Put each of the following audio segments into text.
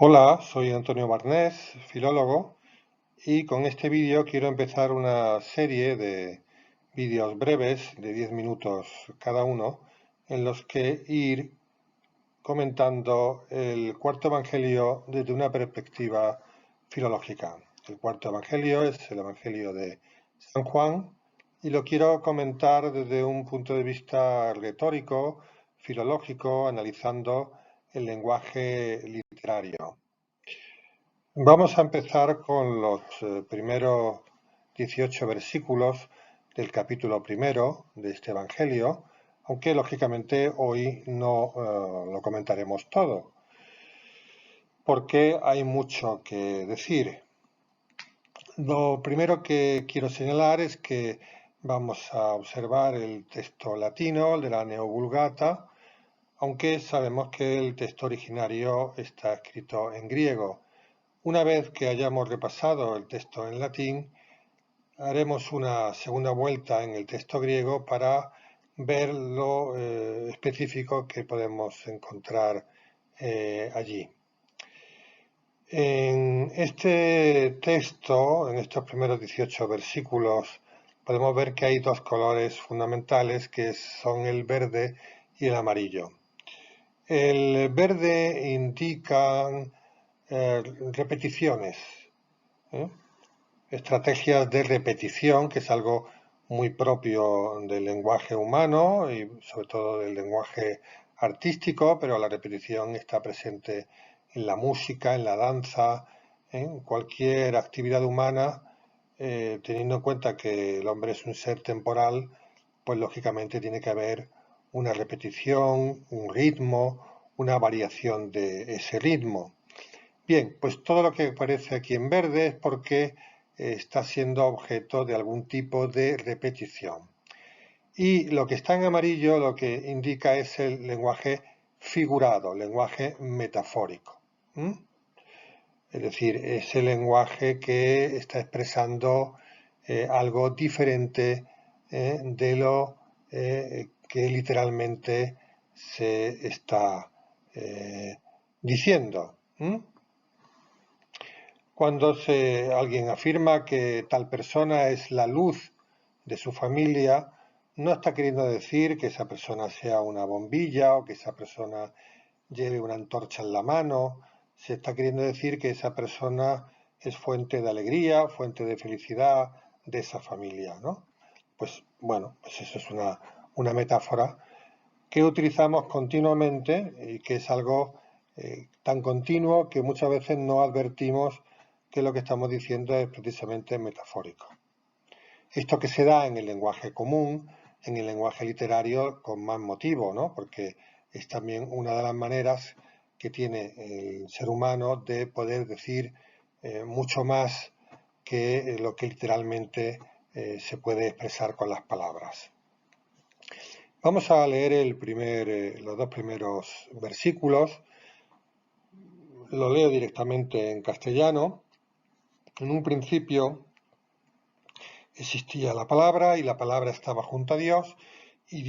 Hola, soy Antonio Barnés, filólogo, y con este vídeo quiero empezar una serie de vídeos breves de 10 minutos cada uno, en los que ir comentando el cuarto evangelio desde una perspectiva filológica. El cuarto evangelio es el evangelio de San Juan y lo quiero comentar desde un punto de vista retórico, filológico, analizando el lenguaje literario. Vamos a empezar con los primeros 18 versículos del capítulo primero de este Evangelio, aunque lógicamente hoy no lo comentaremos todo, porque hay mucho que decir. Lo primero que quiero señalar es que vamos a observar el texto latino, el de la Neovulgata, aunque sabemos que el texto originario está escrito en griego. Una vez que hayamos repasado el texto en latín, haremos una segunda vuelta en el texto griego para ver lo específico que podemos encontrar allí. En este texto, en estos primeros 18 versículos, podemos ver que hay dos colores fundamentales que son el verde y el amarillo. El verde indica repeticiones, estrategias de repetición, que es algo muy propio del lenguaje humano y sobre todo del lenguaje artístico, pero la repetición está presente en la música, en la danza, en cualquier actividad humana, teniendo en cuenta que el hombre es un ser temporal, pues lógicamente tiene que haber una repetición, un ritmo, una variación de ese ritmo. Bien, pues todo lo que aparece aquí en verde es porque está siendo objeto de algún tipo de repetición. Y lo que está en amarillo lo que indica es el lenguaje figurado, lenguaje metafórico. Es decir, ese lenguaje que está expresando algo diferente de lo que literalmente se está diciendo. Cuando alguien afirma que tal persona es la luz de su familia, no está queriendo decir que esa persona sea una bombilla o que esa persona lleve una antorcha en la mano. Se está queriendo decir que esa persona es fuente de alegría, fuente de felicidad de esa familia, ¿no? Pues bueno, pues eso es una metáfora que utilizamos continuamente y que es algo tan continuo que muchas veces no advertimos que lo que estamos diciendo es precisamente metafórico. Esto que se da en el lenguaje común, en el lenguaje literario, con más motivo, ¿no? Porque es también una de las maneras que tiene el ser humano de poder decir mucho más que lo que literalmente se puede expresar con las palabras. Vamos a leer los dos primeros versículos. Lo leo directamente en castellano. En un principio existía la palabra y la palabra estaba junto a Dios y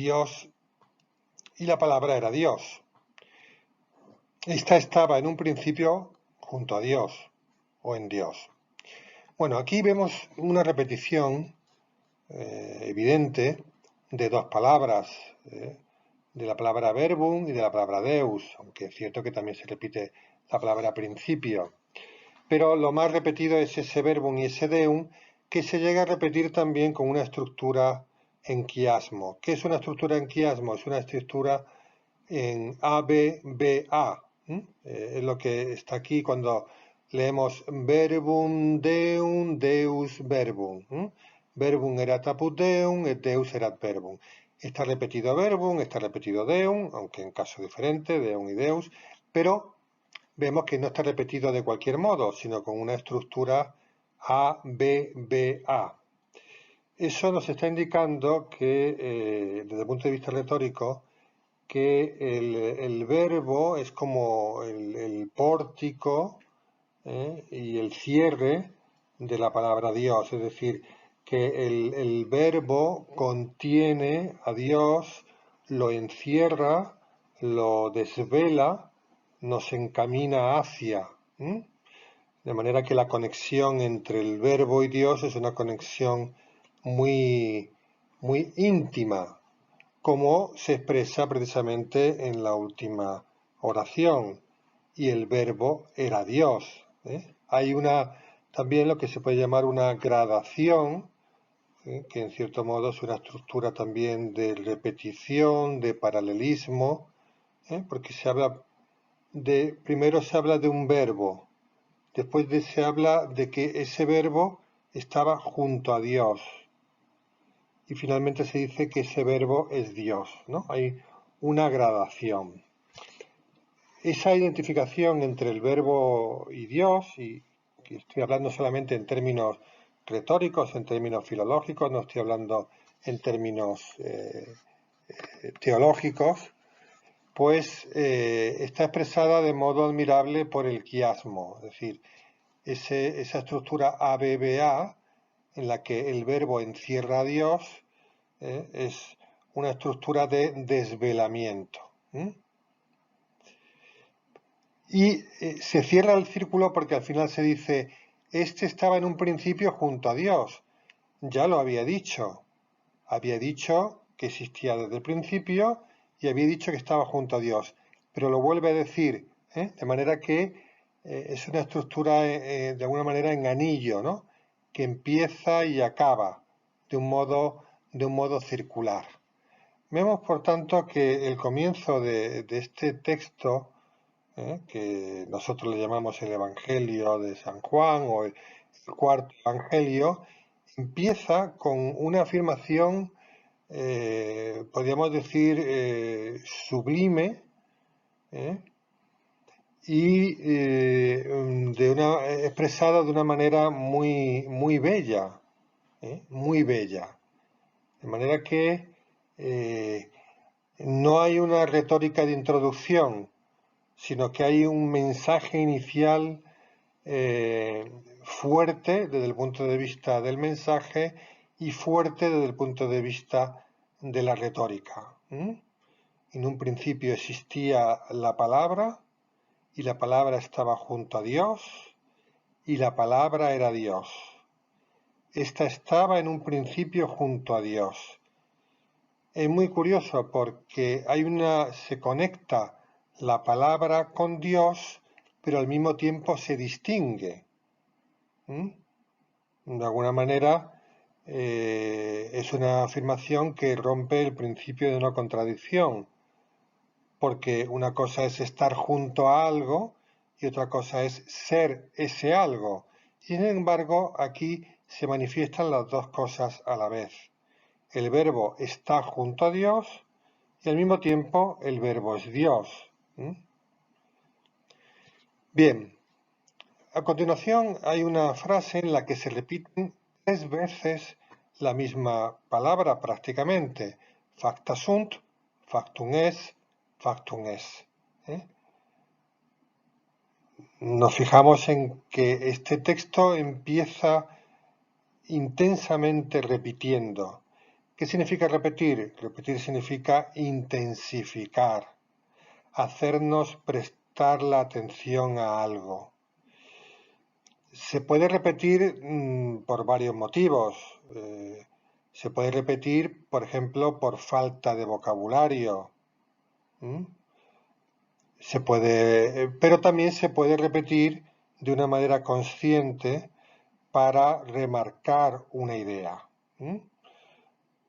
la palabra era Dios. Esta estaba en un principio junto a Dios o en Dios. Bueno, aquí vemos una repetición evidente de dos palabras, de la palabra verbum y de la palabra deus, aunque es cierto que también se repite la palabra principio. Pero lo más repetido es ese verbum y ese deum, que se llega a repetir también con una estructura en quiasmo. ¿Qué es una estructura en quiasmo? Es una estructura en A, B, B, A. Es lo que está aquí cuando leemos verbum deum, deus verbum. Verbum erat apud deum, et deus erat verbum. Está repetido verbum, está repetido deum, aunque en caso diferente, deum y deus, pero vemos que no está repetido de cualquier modo, sino con una estructura A, B, B, A. Eso nos está indicando que, desde el punto de vista retórico, que el verbo es como el pórtico y el cierre de la palabra Dios, es decir, que el verbo contiene a Dios, lo encierra, lo desvela, nos encamina hacia. De manera que la conexión entre el Verbo y Dios es una conexión muy, muy íntima, como se expresa precisamente en la última oración. Y el Verbo era Dios. Hay también lo que se puede llamar una gradación, que en cierto modo es una estructura también de repetición, de paralelismo, porque primero se habla de un verbo, después se habla de que ese verbo estaba junto a Dios y finalmente se dice que ese verbo es Dios, ¿no? Hay una gradación. Esa identificación entre el verbo y Dios, y que estoy hablando solamente en términos retóricos, en términos filológicos, no estoy hablando en términos teológicos, pues está expresada de modo admirable por el quiasmo, es decir, esa estructura ABBA en la que el verbo encierra a Dios es una estructura de desvelamiento. Y se cierra el círculo porque al final se dice, este estaba en un principio junto a Dios. Ya lo había dicho que existía desde el principio y había dicho que estaba junto a Dios, pero lo vuelve a decir, de manera que es una estructura de alguna manera en anillo, ¿no? Que empieza y acaba de un modo circular. Vemos, por tanto, que el comienzo de este texto, que nosotros le llamamos el Evangelio de San Juan o el cuarto Evangelio, empieza con una afirmación, podríamos decir, sublime, y expresada de una manera muy, muy bella, muy bella. De manera que no hay una retórica de introducción, sino que hay un mensaje inicial fuerte desde el punto de vista del mensaje y fuerte desde el punto de vista de la retórica. En un principio existía la palabra y la palabra estaba junto a Dios y la palabra era Dios. Esta estaba en un principio junto a Dios. Es muy curioso porque se conecta la palabra con Dios, pero al mismo tiempo se distingue. De alguna manera es una afirmación que rompe el principio de una contradicción, porque una cosa es estar junto a algo y otra cosa es ser ese algo. Y sin embargo, aquí se manifiestan las dos cosas a la vez. El verbo está junto a Dios y al mismo tiempo el verbo es Dios. Bien, a continuación hay una frase en la que se repiten 3 veces la misma palabra prácticamente. Facta sunt, factum es, factum es. Nos fijamos en que este texto empieza intensamente repitiendo. ¿Qué significa repetir? Repetir significa intensificar, hacernos prestar la atención a algo. Se puede repetir por varios motivos. Se puede repetir, por ejemplo, por falta de vocabulario. Pero también se puede repetir de una manera consciente para remarcar una idea.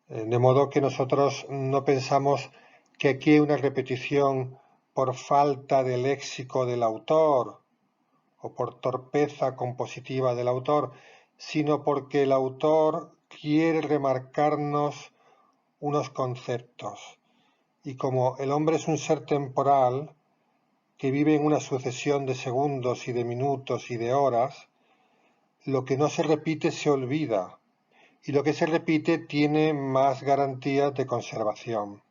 De modo que nosotros no pensamos que aquí hay una repetición por falta de léxico del autor o por torpeza compositiva del autor, sino porque el autor quiere remarcarnos unos conceptos. Y como el hombre es un ser temporal, que vive en una sucesión de segundos y de minutos y de horas, lo que no se repite se olvida y lo que se repite tiene más garantías de conservación.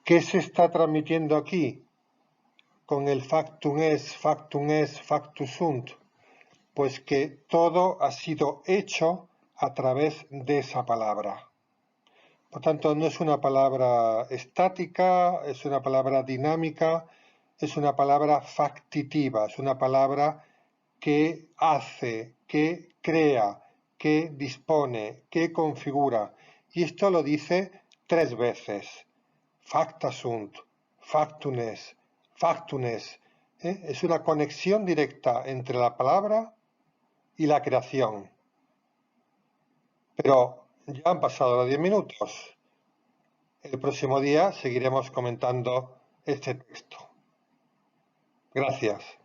¿Qué se está transmitiendo aquí con el factum es, factus sunt? Pues que todo ha sido hecho a través de esa palabra. Por tanto, no es una palabra estática, es una palabra dinámica, es una palabra factitiva, es una palabra que hace, que crea, que dispone, que configura. Y esto lo dice 3 veces. Facta sunt, factunes, factunes. Es una conexión directa entre la palabra y la creación. Pero ya han pasado los 10 minutos. El próximo día seguiremos comentando este texto. Gracias.